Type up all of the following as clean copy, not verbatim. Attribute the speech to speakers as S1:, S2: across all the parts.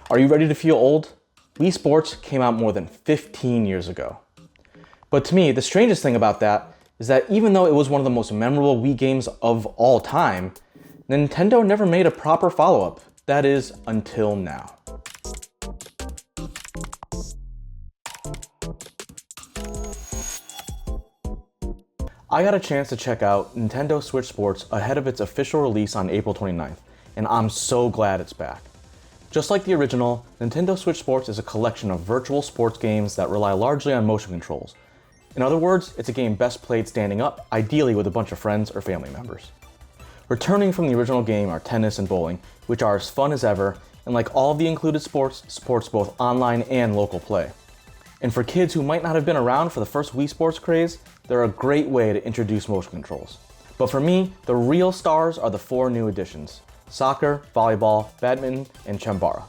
S1: Are you ready to feel old? Wii Sports came out more than 15 years ago. But to me, the strangest thing about that is that even though it was one of the most memorable Wii games of all time, Nintendo never made a proper follow-up. That is, until now. I got a chance to check out Nintendo Switch Sports ahead of its official release on April 29th, and I'm so glad it's back. Just like the original, Nintendo Switch Sports is a collection of virtual sports games that rely largely on motion controls. In other words, it's a game best played standing up, ideally with a bunch of friends or family members. Returning from the original game are tennis and bowling, which are as fun as ever, and like all of the included sports, supports both online and local play. And for kids who might not have been around for the first Wii Sports craze, they're a great way to introduce motion controls. But for me, the real stars are the 4 new additions: soccer, volleyball, badminton, and Chambara.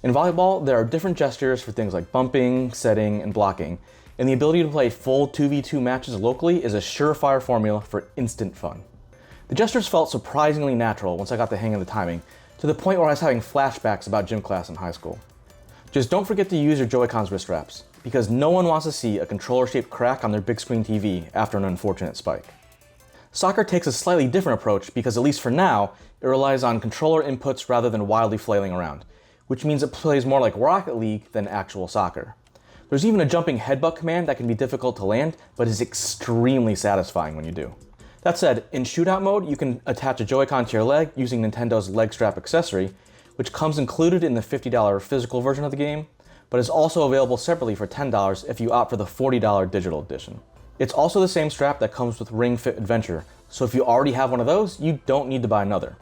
S1: In volleyball, there are different gestures for things like bumping, setting, and blocking, and the ability to play full 2v2 matches locally is a surefire formula for instant fun. The gestures felt surprisingly natural once I got the hang of the timing, to the point where I was having flashbacks about gym class in high school. Just don't forget to use your Joy-Con's wrist wraps, because no one wants to see a controller-shaped crack on their big screen TV after an unfortunate spike. Soccer takes a slightly different approach because, at least for now, it relies on controller inputs rather than wildly flailing around, which means it plays more like Rocket League than actual soccer. There's even a jumping headbutt command that can be difficult to land, but is extremely satisfying when you do. That said, in shootout mode, you can attach a Joy-Con to your leg using Nintendo's leg strap accessory, which comes included in the $50 physical version of the game, but is also available separately for $10 if you opt for the $40 digital edition. It's also the same strap that comes with Ring Fit Adventure, so if you already have one of those, you don't need to buy another.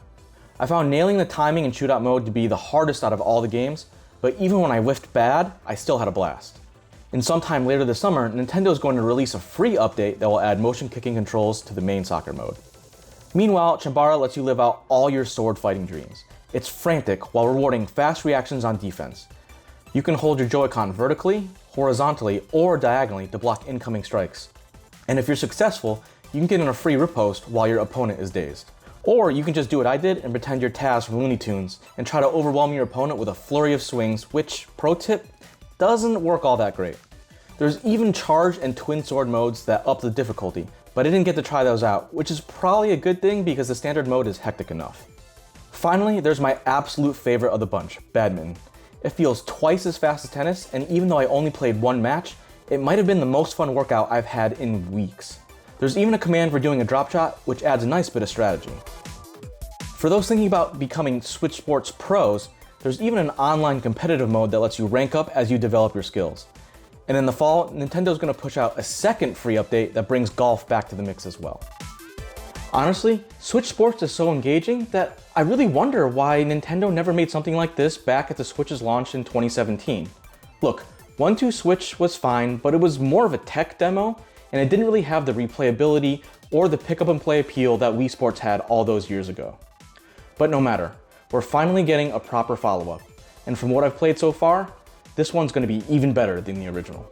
S1: I found nailing the timing in shootout mode to be the hardest out of all the games, but even when I whiffed bad, I still had a blast. And sometime later this summer, Nintendo is going to release a free update that will add motion kicking controls to the main soccer mode. Meanwhile, Chambara lets you live out all your sword fighting dreams. It's frantic while rewarding fast reactions on defense. You can hold your Joy-Con vertically, horizontally, or diagonally to block incoming strikes. And if you're successful, you can get in a free riposte while your opponent is dazed. Or you can just do what I did and pretend you're Taz from Looney Tunes and try to overwhelm your opponent with a flurry of swings, which, pro tip, doesn't work all that great. There's even charge and twin sword modes that up the difficulty, but I didn't get to try those out, which is probably a good thing because the standard mode is hectic enough. Finally, there's my absolute favorite of the bunch, badminton. It feels twice as fast as tennis, and even though I only played one match, it might have been the most fun workout I've had in weeks. There's even a command for doing a drop shot, which adds a nice bit of strategy. For those thinking about becoming Switch Sports pros, there's even an online competitive mode that lets you rank up as you develop your skills. And in the fall, Nintendo's going to push out a second free update that brings golf back to the mix as well. Honestly, Switch Sports is so engaging that I really wonder why Nintendo never made something like this back at the Switch's launch in 2017. Look, 1-2 Switch was fine, but it was more of a tech demo, and it didn't really have the replayability or the pick up and play appeal that Wii Sports had all those years ago. But no matter, we're finally getting a proper follow-up, and from what I've played so far, this one's going to be even better than the original.